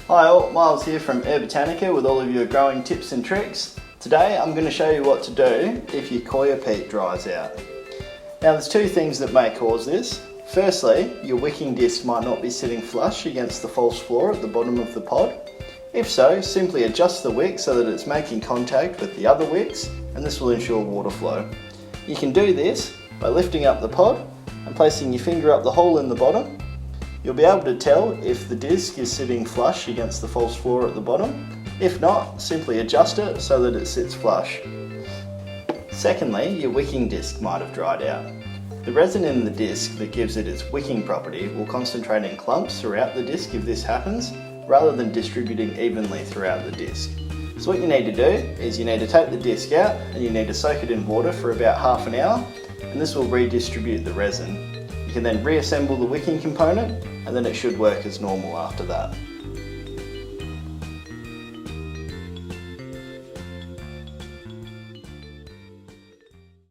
Hi all, Miles here from UrbiPod with all of your growing tips and tricks. Today I'm going to show you what to do if your coir peat dries out. Now there's two things that may cause this. Firstly, your wicking disc might not be sitting flush against the false floor at the bottom of the pod. If so, simply adjust the wick so that it's making contact with the other wicks, and this will ensure water flow. You can do this by lifting up the pod and placing your finger up the hole in the bottom. You'll be able to tell if the disc is sitting flush against the false floor at the bottom. If not, simply adjust it so that it sits flush. Secondly, your wicking disc might have dried out. The resin in the disc that gives it its wicking property will concentrate in clumps throughout the disc if this happens, rather than distributing evenly throughout the disc. So what you need to do is you need to take the disc out and you need to soak it in water for about half an hour, and this will redistribute the resin. You can then reassemble the wicking component and then it should work as normal after that.